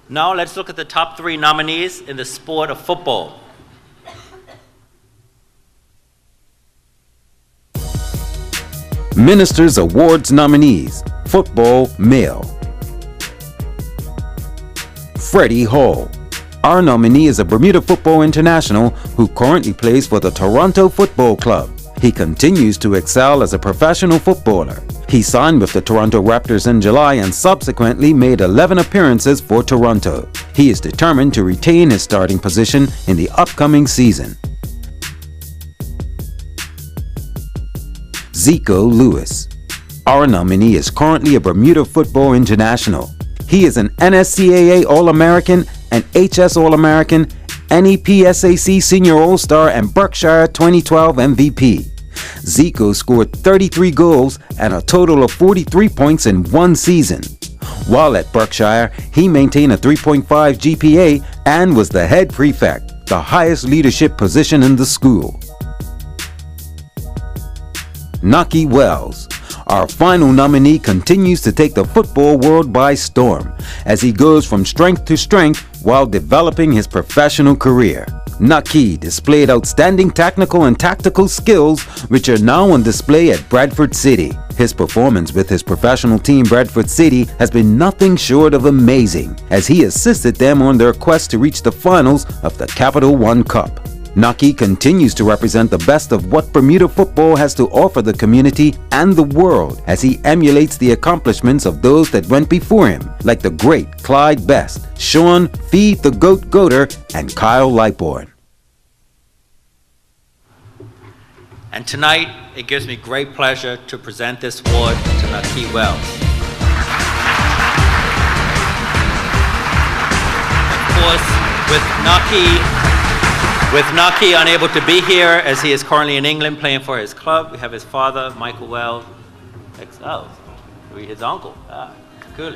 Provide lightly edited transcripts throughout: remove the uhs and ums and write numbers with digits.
Now let's look at the top 3 nominees in the sport of football. Ministers Awards nominees, football male. Freddie Hall. Our nominee is a Bermuda football international who currently plays for the Toronto Football Club. He continues to excel as a professional footballer. He signed with the Toronto Raptors in July and subsequently made 11 appearances for Toronto. He is determined to retain his starting position in the upcoming season. Zico Lewis. Our nominee is currently a Bermuda football international. He is an NSCAA All-American, an HS All-American, NEPSAC Senior All-Star, and Berkshire 2012 MVP. Zico scored 33 goals and a total of 43 points in one season. While at Berkshire, he maintained a 3.5 GPA and was the head prefect, the highest leadership position in the school. Naki Wells. Our final nominee continues to take the football world by storm as he goes from strength to strength while developing his professional career. Naki displayed outstanding technical and tactical skills which are now on display at Bradford City. His performance with his professional team Bradford City has been nothing short of amazing as he assisted them on their quest to reach the finals of the Capital One Cup. Naki continues to represent the best of what Bermuda football has to offer the community and the world as he emulates the accomplishments of those that went before him, like the great Clyde Best, Sean Feed the Goat Goater, and Kyle Lightbourne. And tonight, it gives me great pleasure to present this award to Naki Wells. Of course, with Naki unable to be here as he is currently in England playing for his club, we have his father, Michael Wells, his uncle. Cool.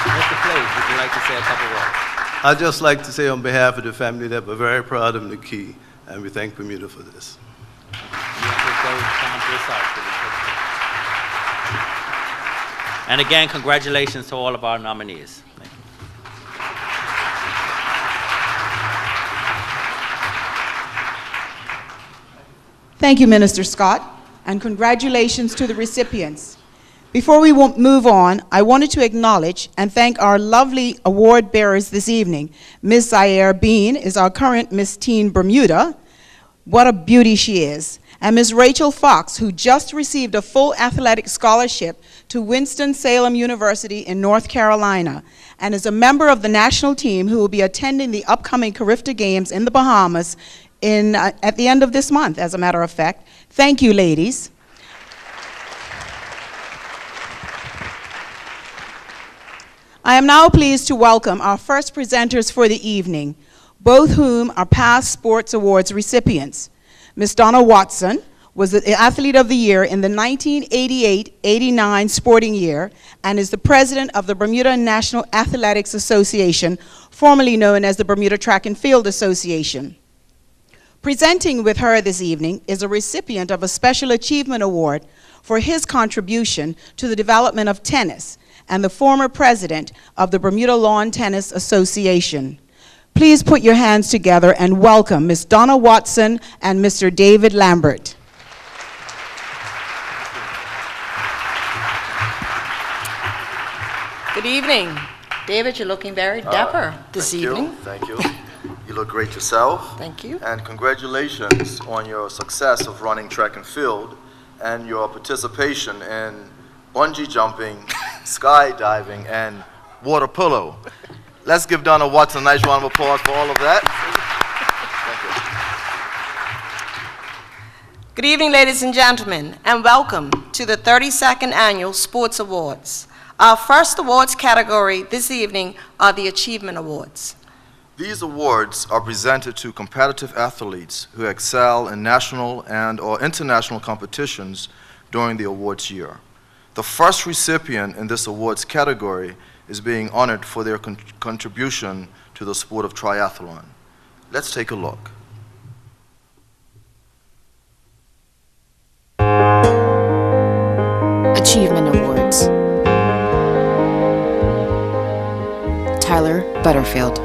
Mr. Place, would you like to say a couple words? I'd just like to say on behalf of the family that we're very proud of Naki, and we thank Bermuda for this. And again, congratulations to all of our nominees. Thank you. Thank you, Minister Scott, and congratulations to the recipients. Before we move on, I wanted to acknowledge and thank our lovely award bearers this evening. Ms. Zaire Bean is our current Miss Teen Bermuda. What a beauty she is. And Ms. Rachel Fox, who just received a full athletic scholarship to Winston-Salem University in North Carolina, and is a member of the national team who will be attending the upcoming Carifta Games in the Bahamas at the end of this month, as a matter of fact. Thank you, ladies. I am now pleased to welcome our first presenters for the evening, both whom are past Sports Awards recipients. Ms. Donna Watson was the Athlete of the Year in the 1988-89 sporting year and is the president of the Bermuda National Athletics Association, formerly known as the Bermuda Track and Field Association. Presenting with her this evening is a recipient of a Special Achievement Award for his contribution to the development of tennis and the former president of the Bermuda Lawn Tennis Association. Please put your hands together and welcome Ms. Donna Watson and Mr. David Lambert. Good evening. David, you're looking very dapper this evening. Thank you. You look great yourself. Thank you. And congratulations on your success of running track and field and your participation in bungee jumping, skydiving, and water polo. Let's give Donna Watson a nice round of applause for all of that. Thank you. Good evening, ladies and gentlemen, and welcome to the 32nd Annual Sports Awards. Our first awards category this evening are the Achievement Awards. These awards are presented to competitive athletes who excel in national and/or international competitions during the awards year. The first recipient in this awards category is being honored for their contribution to the sport of triathlon. Let's take a look. Achievement Awards. Tyler Butterfield.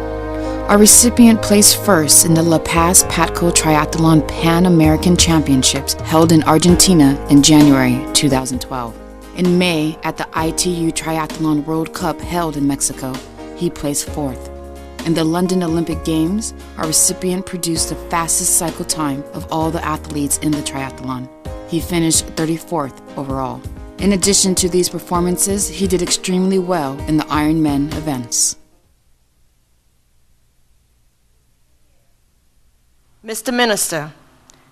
Our recipient placed first in the La Paz Patco Triathlon Pan American Championships held in Argentina in January 2012. In May, at the ITU Triathlon World Cup held in Mexico, he placed fourth. In the London Olympic Games, our recipient produced the fastest cycle time of all the athletes in the triathlon. He finished 34th overall. In addition to these performances, he did extremely well in the Ironman events. Mr. Minister,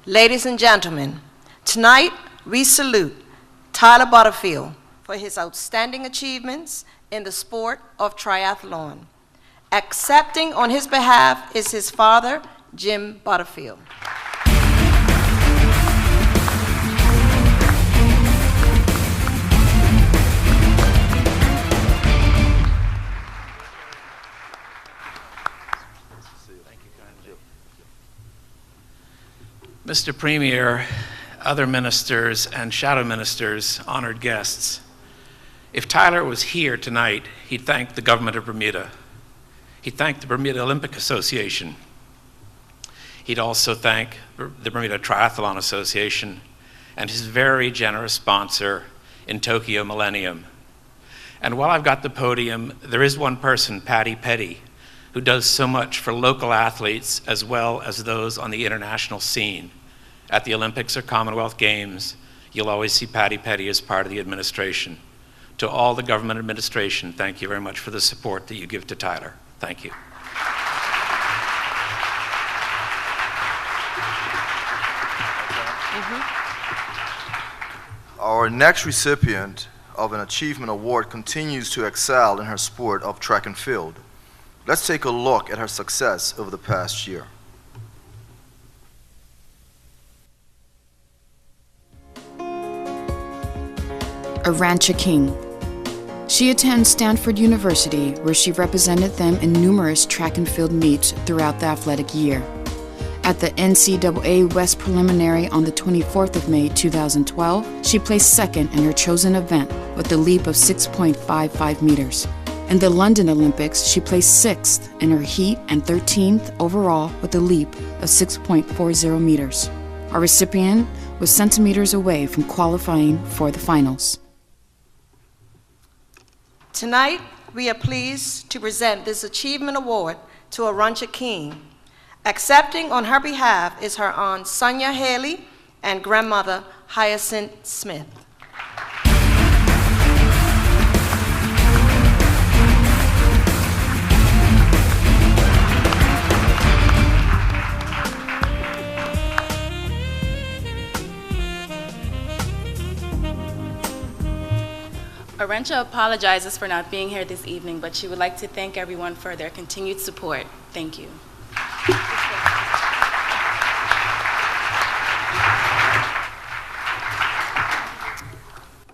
ladies and gentlemen, tonight we salute Tyler Butterfield for his outstanding achievements in the sport of triathlon. Accepting on his behalf is his father, Jim Butterfield. Mr. Premier, other ministers, and shadow ministers, honored guests, if Tyler was here tonight, he'd thank the government of Bermuda. He'd thank the Bermuda Olympic Association. He'd also thank the Bermuda Triathlon Association and his very generous sponsor in Tokyo Millennium. And while I've got the podium, there is one person, Patty Petty, who does so much for local athletes as well as those on the international scene. At the Olympics or Commonwealth Games, you'll always see Patty Petty as part of the administration. To all the government administration, thank you very much for the support that you give to Tyler. Thank you. Our next recipient of an Achievement Award continues to excel in her sport of track and field. Let's take a look at her success over the past year. Arancha King. She attends Stanford University, where she represented them in numerous track and field meets throughout the athletic year. At the NCAA West Preliminary on the 24th of May 2012, she placed second in her chosen event with a leap of 6.55 meters. In the London Olympics, she placed 6th in her heat and 13th overall with a leap of 6.40 meters. Our recipient was centimeters away from qualifying for the finals. Tonight, we are pleased to present this Achievement Award to Arancha King. Accepting on her behalf is her aunt Sonia Haley and grandmother Hyacinth Smith. Arancha apologizes for not being here this evening, but she would like to thank everyone for their continued support. Thank you.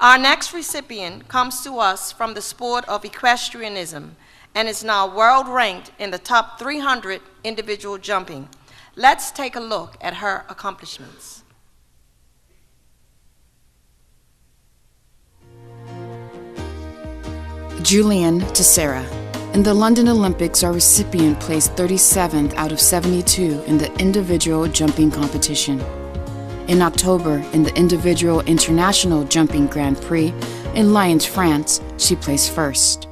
Our next recipient comes to us from the sport of equestrianism and is now world ranked in the top 300 individual jumping. Let's take a look at her accomplishments. Julian Teixeira. In the London Olympics, our recipient placed 37th out of 72 in the individual jumping competition. In October, in the individual international jumping Grand Prix in Lyons, France, she placed first.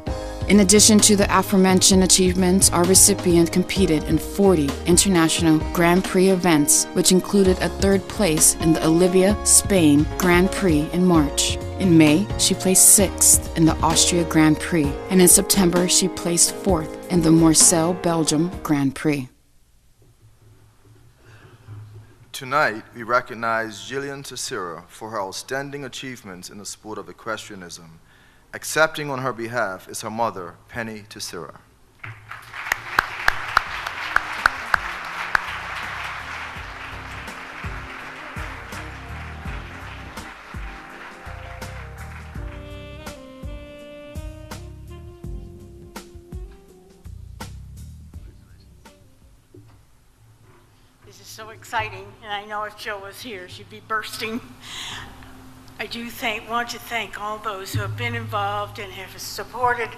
In addition to the aforementioned achievements, our recipient competed in 40 international Grand Prix events, which included a third place in the Olivia, Spain Grand Prix in March. In May, she placed 6th in the Austria Grand Prix, and in September, she placed 4th in the Marseille, Belgium Grand Prix. Tonight, we recognize Jillian Teixeira for her outstanding achievements in the sport of equestrianism. Accepting on her behalf is her mother, Penny Teixeira. This is so exciting, and I know if Jill was here, she'd be bursting. I do want to thank all those who have been involved and have supported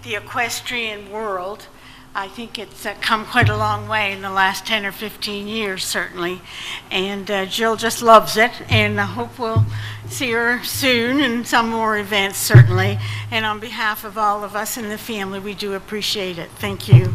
the equestrian world. I think it's come quite a long way in the last 10 or 15 years, certainly. And Jill just loves it, and I hope we'll see her soon in some more events, certainly. And on behalf of all of us in the family, we do appreciate it. Thank you.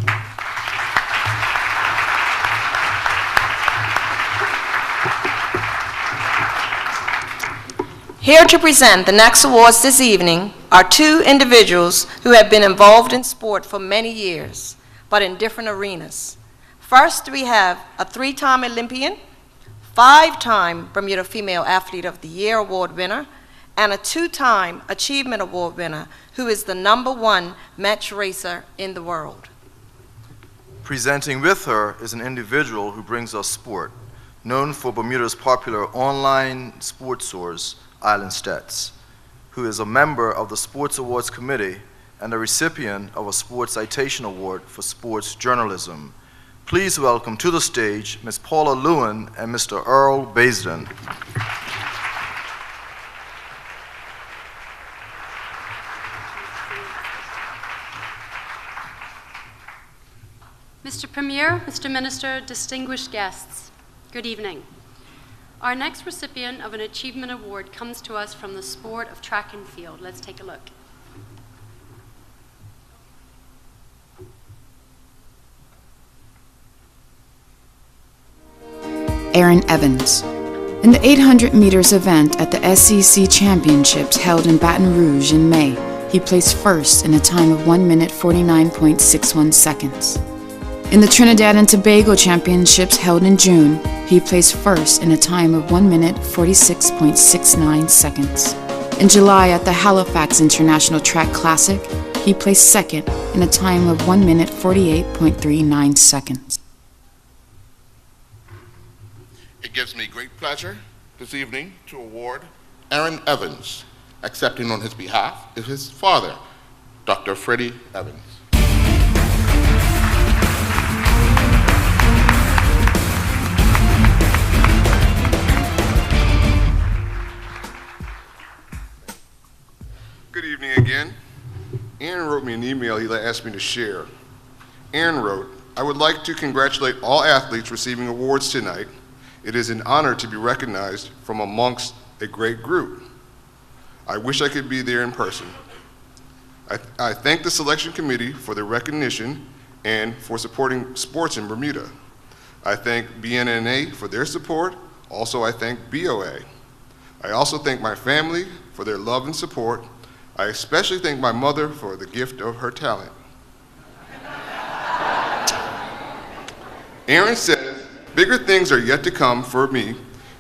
Here to present the next awards this evening are two individuals who have been involved in sport for many years, but in different arenas. First, we have a 3-time Olympian, 5-time Bermuda Female Athlete of the Year award winner, and a 2-time Achievement Award winner who is the #1 match racer in the world. Presenting with her is an individual who brings us sport, known for Bermuda's popular online sports source, Island Stats, who is a member of the Sports Awards Committee and a recipient of a Sports Citation Award for Sports Journalism. Please welcome to the stage Ms. Paula Lewin and Mr. Earl Baisden. Mr. Premier, Mr. Minister, distinguished guests, good evening. Our next recipient of an Achievement Award comes to us from the sport of track and field. Let's take a look. Aaron Evans. In the 800 meters event at the SEC Championships held in Baton Rouge in May, he placed first in a time of 1 minute 49.61 seconds. In the Trinidad and Tobago Championships held in June, he placed first in a time of 1 minute 46.69 seconds. In July at the Halifax International Track Classic, he placed second in a time of 1 minute 48.39 seconds. It gives me great pleasure this evening to award Aaron Evans. Accepting on his behalf is his father, Dr. Freddie Evans. Good evening again. Aaron wrote me an email he asked me to share. Aaron wrote, "I would like to congratulate all athletes receiving awards tonight. It is an honor to be recognized from amongst a great group. I wish I could be there in person. I thank the selection committee for their recognition and for supporting sports in Bermuda. I thank BNNA for their support. Also, I thank BOA. I also thank my family for their love and support. I especially thank my mother for the gift of her talent." Aaron says, "Bigger things are yet to come for me,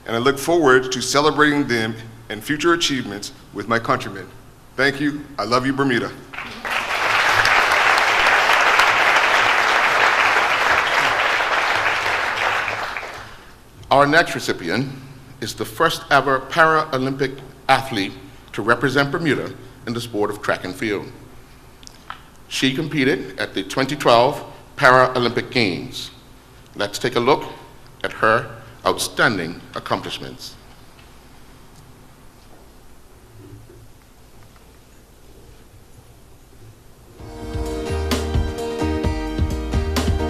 and I look forward to celebrating them and future achievements with my countrymen. Thank you. I love you, Bermuda." Our next recipient is the first ever Paralympic athlete to represent Bermuda in the sport of track and field. She competed at the 2012 Paralympic Games. Let's take a look at her outstanding accomplishments.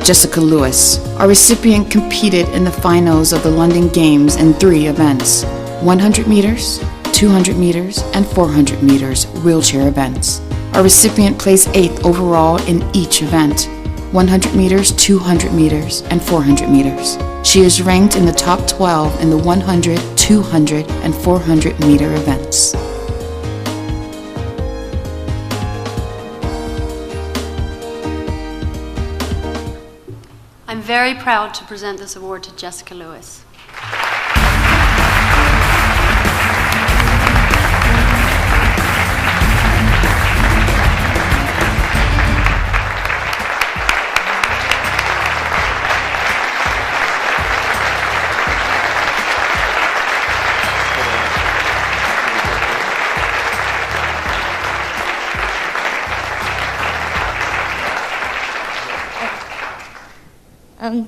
Jessica Lewis. Our recipient competed in the finals of the London Games in 3 events: 100 meters, 200 meters, and 400 meters wheelchair events. Our recipient placed 8th overall in each event: 100 meters, 200 meters, and 400 meters. She is ranked in the top 12 in the 100, 200, and 400 meter events. I'm very proud to present this award to Jessica Lewis.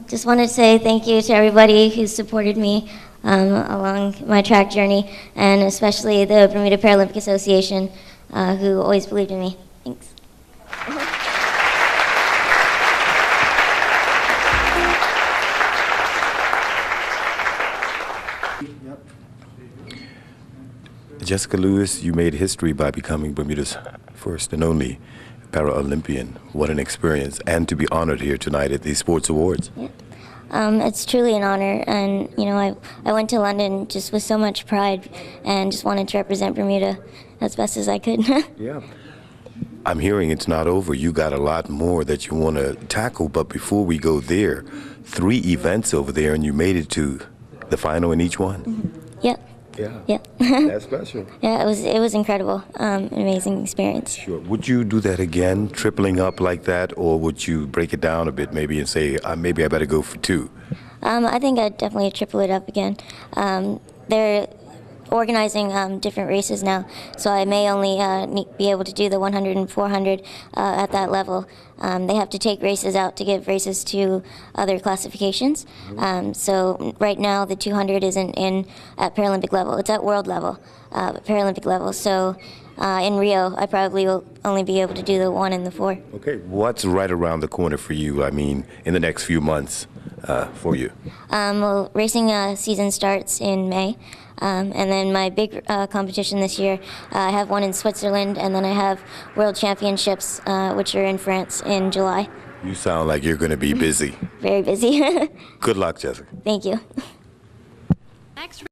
Just wanted to say thank you to everybody who supported me along my track journey, and especially the Bermuda Paralympic Association, who always believed in me. Thanks. Jessica Lewis, you made history by becoming Bermuda's first and only Paralympian. What an experience, and to be honored here tonight at these Sports Awards. Yeah. It's truly an honor, and you know, I went to London just with so much pride and just wanted to represent Bermuda as best as I could. Yeah. I'm hearing it's not over. You got a lot more that you want to tackle, but before we go there, 3 events over there, and you made it to the final in each one. Mm-hmm. Yep. Yeah. Yeah. That's special. Yeah, it was incredible. An amazing experience. Sure. Would you do that again, tripling up like that, or would you break it down a bit maybe and say, maybe I better go for 2? I think I'd definitely triple it up again. They're organizing different races now, so I may only be able to do the 100 and 400 at that level. They have to take races out to give races to other classifications. So right now the 200 isn't at Paralympic level. It's at world level, Paralympic level. So in Rio, I probably will only be able to do the 1 and the 4. Okay, what's right around the corner for you? I mean, in the next few months for you? Well, racing season starts in May. And then my big competition this year, I have one in Switzerland, and then I have World Championships, which are in France in July. You sound like you're going to be busy. Very busy. Good luck, Jessica. Thank you. Next.